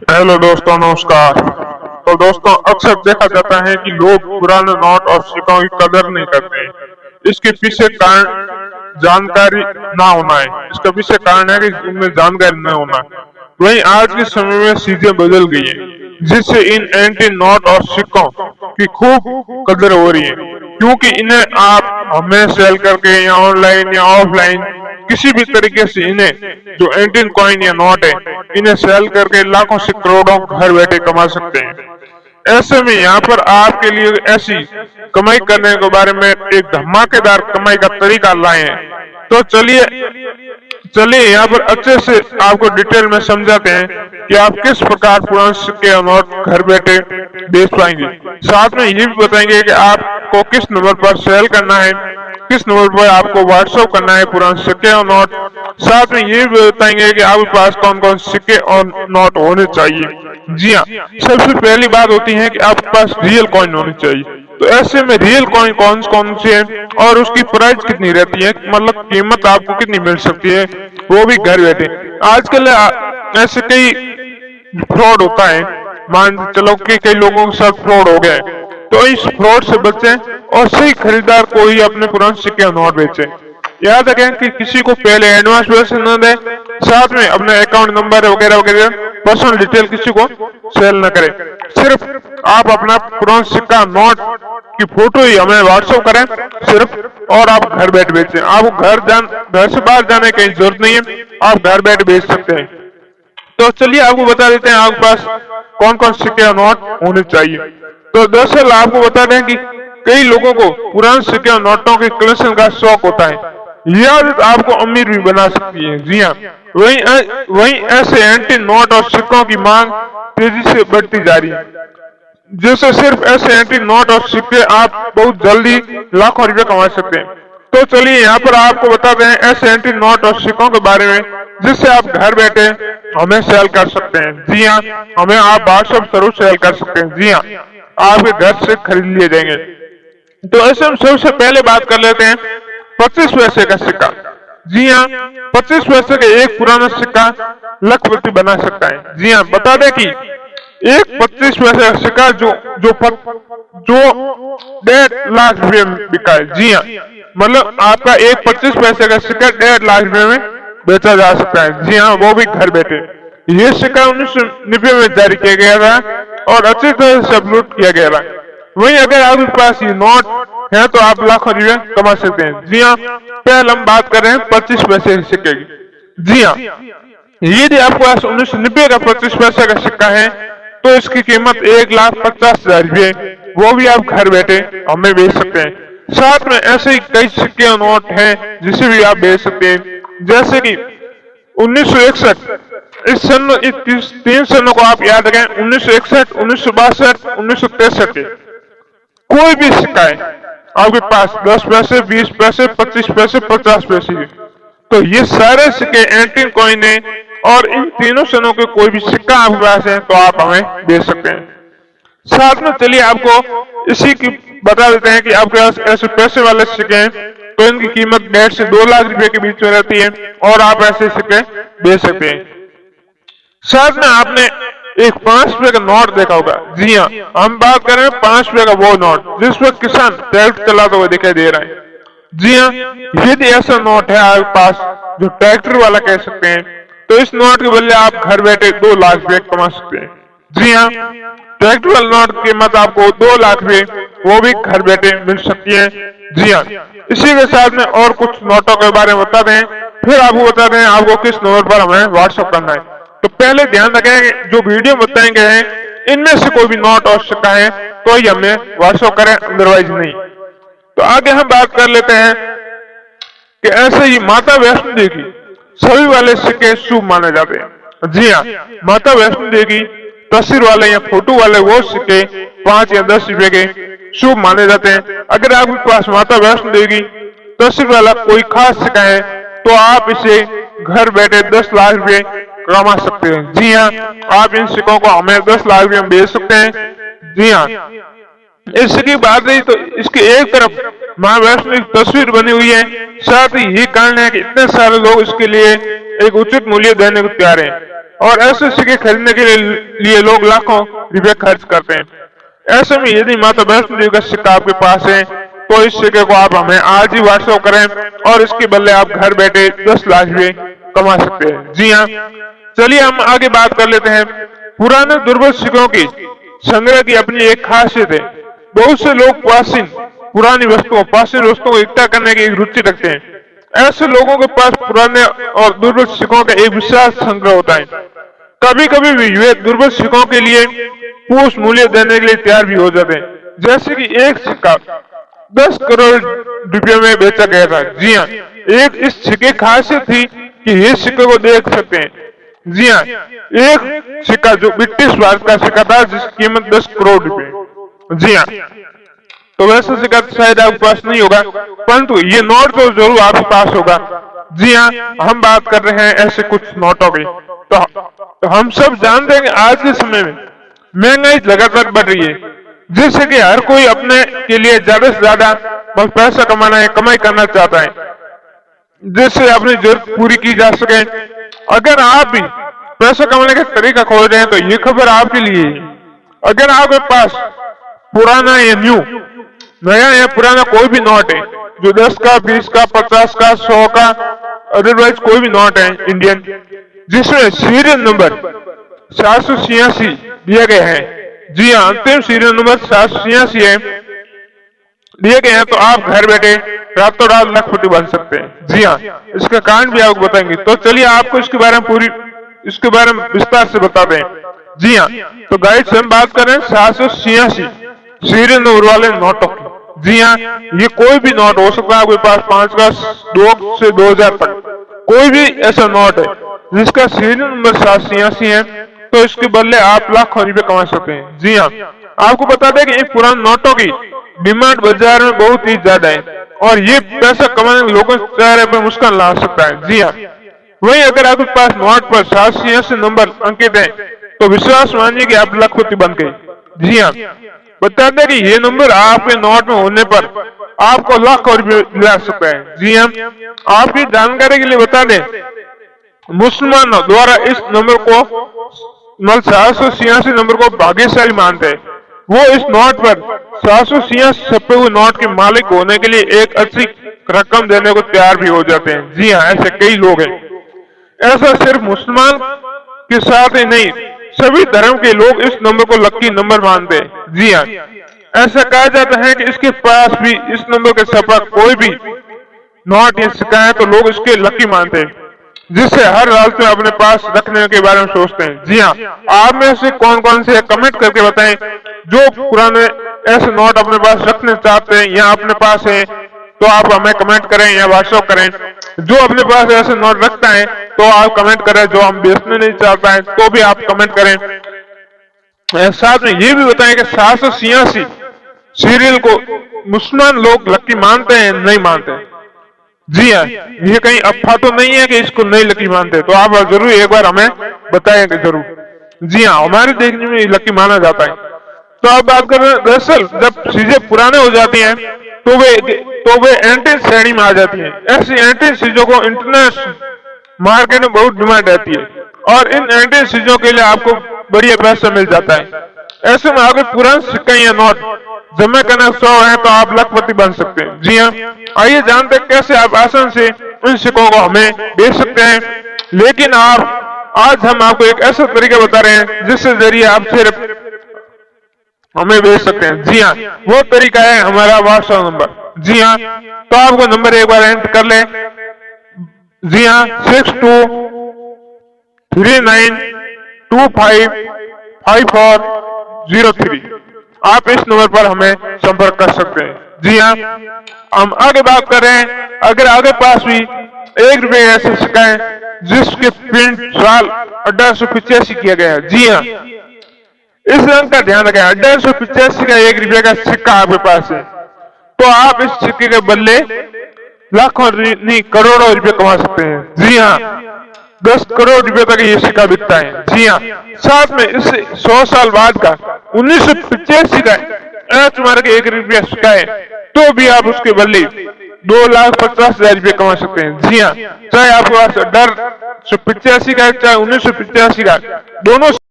Hello दोस्तों, नमस्कार। तो दोस्तों, अक्सर देखा जाता है कि लोग पुराने नोट और सिक्कों की कदर नहीं करते। इसके पीछे कारण जानकारी ना होना है। इसका पीछे कारण है कि उनमें जानकारी न होना। वहीं आज के समय में चीजें बदल गई हैं, जिससे इन एंटी नोट और सिक्कों की खूब कदर हो रही है, क्योंकि इन्हें आप हमें सेल करके या ऑनलाइन या ऑफलाइन किसी भी तरीके से इन्हें जो एंटी कॉइन या नोट है, इन्हें सेल करके लाखों से करोड़ों घर बैठे कमा सकते हैं। ऐसे में यहाँ पर आपके लिए ऐसी कमाई करने के बारे में एक धमाकेदार कमाई का तरीका लाए हैं। तो चलिए चलिए यहाँ पर अच्छे से आपको डिटेल में समझाते हैं कि आप किस प्रकार पुराने सिक्के और नोट घर बैठे बेच पाएंगे। साथ में ये भी बताएंगे कि आपको किस नंबर पर सेल करना है, किस नंबर पर आपको व्हाट्सएप करना है पुराने सिक्के और नोट। साथ में ये भी बताएंगे कि आपके पास कौन कौन सिक्के और नोट होने चाहिए। जी हाँ, सबसे पहली बात होती है कि आपके पास रियल कॉइन होनी चाहिए। तो ऐसे में रियल कॉइन कौन कौन से है और उसकी प्राइस कितनी रहती है, मतलब कीमत आपको कितनी मिल सकती है, वो भी घर बैठे। आजकल ऐसे कई फ्रॉड होता है, मान चलो कि कई लोगों के साथ फ्रॉड हो गया है। तो इस फ्रॉड से बचें और सही खरीदार को ही अपने पुराने सिक्के और नोट बेचें। याद रखें कि किसी को पहले एडवांस पैसे न दें, साथ में अपने अकाउंट नंबर वगैरह वगैरह पर्सनल डिटेल किसी को सेल न करें। सिर्फ आप अपना पुराना सिक्का नोट की फोटो ही हमें व्हाट्सएप करें सिर्फ, और आप घर बैठ बेचें। आपको घर से बाहर जाने की जरूरत नहीं है, आप घर बैठ बेच सकते हैं। तो चलिए आपको बता देते हैं आपके पास कौन कौन सिक्के और नोट होने चाहिए। तो दरअसल आपको बता दें कि कई लोगों को पुराने सिक्के और नोटों के कलेक्शन का शौक होता है। यह आदत आपको अमीर भी बना सकती है। जी हाँ, वहीं ऐसे एंटी नोट और सिक्कों की मांग तेजी से बढ़ती जा रही है, जिससे सिर्फ ऐसे एंटी नोट और सिक्के आप बहुत जल्दी लाखों रुपए कमा सकते हैं। तो चलिए यहाँ पर आपको बताते हैं ऐसे एंटी नोट और सिक्कों के बारे में, जिससे आप घर बैठे हमें सेल कर सकते हैं। जी हाँ, हमें आप व्हाट्सएप जरूर सेल कर सकते हैं। जी हाँ, आपके घर से खरीद लिए जाएंगे। तो ऐसे हम सबसे पहले बात कर लेते हैं 25 पैसे का सिक्का। जी हाँ, 25 पैसे का एक पुराना सिक्का लखपति बना सकता है। जी हाँ, बता दें कि एक 25 पैसे का सिक्का जो जो 1.5 लाख रुपए में बिका है। जी हाँ, मतलब आपका एक 25 पैसे का सिक्का 1.5 लाख रुपए में बेचा जा सकता है। जी हाँ, वो भी घर बैठे। ये सिक्का 1990 में जारी किया गया था और अच्छी तरह से अपलोड किया गया था। वहीं अगर आपके पास ये नोट है तो आप लाखों रुपए कमा सकते हैं। जी हाँ, पहले हम बात कर रहे हैं 25 पैसे के सिक्के की। जी हाँ, यदि आपके पास 1990 का 25 पैसे का सिक्का है तो इसकी कीमत 1,50,000 रुपये, वो भी आप घर बैठे हमें बेच सकते हैं। साथ में ऐसे ही कई सिक्के और नोट हैं जिसे भी आप बेच सकते हैं, जैसे कि 1961 इस तीन सनों को आप याद रखें। 1961, 1962, 1963 के कोई भी सिक्का है आपके पास 10 पैसे, 20 पैसे, 25 पैसे, 50 पैसे के, तो ये सारे सिक्के एंटी कॉइन है और इन तीनों सनों के कोई भी सिक्का आपके पास है तो आप हमें दे सकते हैं। साथ में चलिए आपको इसी की बता देते हैं कि आपके पास ऐसे पैसे वाले सिक्के हैं तो इनकी कीमत 1.5 से 2 लाख रुपए के बीच में रहती है और आप ऐसे सिक्के बेच सकते हैं। साथ में आपने एक 5 रुपए का नोट देखा होगा। जी हाँ, हम बात कर रहे हैं 5 रुपए का वो नोट जिसमें किसान ट्रैक्टर चलाते हुए दिखाई दे रहा है। जी हाँ, यदि ऐसा नोट है आपके पास जो ट्रैक्टर वाला कह सकते हैं, तो इस नोट के बदले आप घर बैठे 2 लाख रुपए कमा सकते हैं। जी हाँ, ट्रैक्टर वाले नोट की कीमत आपको 2 लाख रुपए वो भी घर बैठे मिल सकती है। जी हाँ, इसी के साथ में और कुछ नोटों के बारे में बताते हैं, फिर आपको बताते हैं आपको किस नंबर पर हमें व्हाट्सएप करना है। तो पहले ध्यान रखें जो वीडियो बताए गए हैं इनमें से कोई भी नोट और सिक्का है तो ही हमें व्हाट्सएप करें, अदरवाइज नहीं। तो आगे हम बात कर लेते हैं कि ऐसे ही माता वैष्णो देवी की सभी वाले सिक्के शुभ माने जाते हैं। जी हाँ, माता वैष्णो देवी की तस्वीर वाले या फोटो वाले वो सिक्के 5 या 10 रुपए के शुभ माने जाते हैं। अगर आपके पास माता वैष्णो देवी की तस्वीर वाला कोई खास सिक्का है तो आप इसे घर बैठे 10 लाख रुपए कमा सकते हैं। जी हाँ, आप इन सिक्कों को हमें 10 लाख रुपए में बेच सकते हैं। जी हाँ, इसकी बात रही तो इसकी एक तरफ माँ वैष्णो की तस्वीर बनी हुई है, साथ ही यही कारण है कि इतने सारे लोग इसके लिए एक उचित मूल्य देने को तैयार हैं। और ऐसे सिक्के खरीदने के लिए लोग लाखों रुपए खर्च करते हैं। ऐसे में यदि माता वैष्णो देवी का सिक्का आपके पास है तो इस सिक्के को आप हमें आज ही व्हाट्सएप करें और इसके बदले आप घर बैठे 10 लाख रुपए कमा सकते हैं। जी हाँ, चलिए हम आगे बात कर लेते हैं। पुराने दुर्लभ सिक्कों की संग्रह की अपनी एक खासियत है। बहुत से लोग प्राचीन वस्तुओं को इकट्ठा करने की रुचि रखते हैं। ऐसे लोगों के पास पुराने और दुर्लभ सिक्कों का एक विशाल संग्रह होता है। कभी कभी वे दुर्लभ सिक्कों के लिए पूछ मूल्य देने के लिए तैयार भी हो जाते हैं। जैसे कि एक सिक्का 10 करोड़ रुपए में बेचा गया था। जी हाँ, एक इस सिक्के की खासियत थी कि ये सिक्के को देख सकते हैं। जी हाँ, एक सिक्का जो ब्रिटिश भारत का सिक्का था जिसकी कीमत 10 करोड़ रुपए। जी हाँ, तो वैसा सिक्का शायद आपके पास नहीं होगा, परंतु ये नोट तो जरूर आपके पास होगा। जी हाँ, हम बात कर रहे हैं ऐसे कुछ नोटों की। तो हम सब जानते हैं कि आज के समय में महंगाई लगातार बढ़ रही है, जिससे कि हर कोई अपने के लिए ज्यादा से ज्यादा बस पैसा कमाना है, कमाई करना चाहता है, जिससे अपनी जरूरत पूरी की जा सके। अगर आप भी पैसा कमाने का तरीका खोज रहे हैं तो ये खबर आपके लिए है। अगर आपके पास पुराना या नया या पुराना कोई भी नोट है जो 10 का, 20 का, 50 का, 100 का, अदरवाइज कोई भी नोट है इंडियन जिसमें सीरियल नंबर 786 दिए गए हैं। जी हाँ, अंतिम सीरियल नंबर 786 है दिए गए हैं, तो आप घर बैठे रातों रात लखपति बन सकते हैं। जी हाँ, इसका कारण भी आपको बताएंगे। तो चलिए आपको इसके बारे में विस्तार से बताते हैं। जी हाँ, तो गाइड से हम बात करें 786 सीरियल नंबर वाले नोटों की। जी हाँ, ये कोई भी नोट हो सकता है आपके पास 5 का, 2 से 2000 तक कोई भी ऐसा नोट है जिसका सीरियल नंबर 786 है, तो इसके बदले आप लाखों रुपए कमा सकते हैं। जी हाँ, आपको बता दें कि इन पुराने नोटों की डिमांड बाजार में बहुत ही ज्यादा है और ये पैसा कमाने के लोगों के चेहरे पर मुस्कान ला सकता है। जी हाँ, वहीं अगर आपके पास नोट पर 786 नंबर अंकित है तो विश्वास मानिए कि आप लखपति बन गए। जी हाँ, बता दें कि ये नंबर आपके नोट में होने पर आपको लाखों रुपए दिला सकता है। जी हाँ, आपकी जानकारी के लिए बता दें, मुसलमानों द्वारा इस नंबर को 786 नंबर को भाग्यशाली मानते हैं। वो इस नोट पर 786 छपे हुए नोट के मालिक होने के लिए एक अच्छी रकम देने को तैयार भी हो जाते हैं। जी हाँ, ऐसे कई लोग हैं। ऐसा सिर्फ मुसलमान के साथ ही नहीं, सभी धर्म के लोग इस नंबर को लकी नंबर मानते हैं। जी हाँ, ऐसा कहा जाता है कि इसके पास भी इस नंबर के छपा कोई भी नोट या सिक्का है तो लोग इसके लकी मानते हैं, जिससे हर हालत में अपने पास रखने के बारे में सोचते हैं। जी हाँ, आप में से कौन कौन से कमेंट करके बताएं जो पुराने ऐसे नोट अपने पास रखने चाहते हैं या अपने पास है, तो आप हमें कमेंट करें या व्हाट्सएप करें। जो अपने पास ऐसे नोट रखता है तो आप कमेंट करें, जो हम बेचने नहीं चाहता है तो भी आप कमेंट करें। साथ में ये भी बताएं कि 786 सीरियल को मुसलमान लोग लकी मानते हैं नहीं मानते। जी हाँ, ये कहीं अफवाह तो नहीं है कि इसको नहीं लकी मानते, तो आप जरूर एक बार हमें बताएंगे जरूर। जी हाँ, हमारे देखने में लकी माना जाता है। तो आप बात कर रहे हैं, दरअसल जब चीजें पुराने हो जाती हैं तो वे एंटी श्रेणी में आ जाती हैं। ऐसी एंटी चीजों को इंटरनेशनल मार्केट में बहुत डिमांड रहती है और इन एंटी चीजों के लिए आपको बढ़िया पैसा मिल जाता है। ऐसे में आगे पुराने सिक्के या नोट जमा करना 100 है तो आप लखपति बन सकते हैं। जी हाँ, आइए जानते हैं कैसे आप आसान से इन सिक्कों को हमें बेच सकते हैं। लेकिन आज हम आपको एक ऐसा तरीका बता रहे हैं जिससे जरिए आप सिर्फ हमें भेज सकते हैं। जी हाँ, वो तरीका है हमारा व्हाट्सएप नंबर। जी हाँ, तो आपको नंबर एक बार एंटर कर ले। जी हाँ, 6239255403। आप इस नंबर पर हमें संपर्क कर सकते हैं। जी हाँ, हम आगे बात कर रहे हैं, अगर आगे पास भी 1 रुपए ऐसे सिक्का है जिसके प्रिंट साल 1885 किया गया है। जी हाँ, इस रंग का ध्यान रखें। 1885 का 1 रुपए का सिक्का आपके पास है तो आप इस सिक्के के बदले लाखों नहीं करोड़ों रुपए कमा सकते हैं। जी हाँ, 10 करोड़ रुपए तक ये सिक्का बिकता है। जी हाँ, साथ में इससे 100 साल बाद का 1985 का तुम्हारे के 1 रुपया सिक्का है तो भी आप उसके बदले 2,50,000 रुपए कमा सकते हैं। जी हाँ, चाहे आपके पास 1985 का है चाहे 1985 का है, दोनों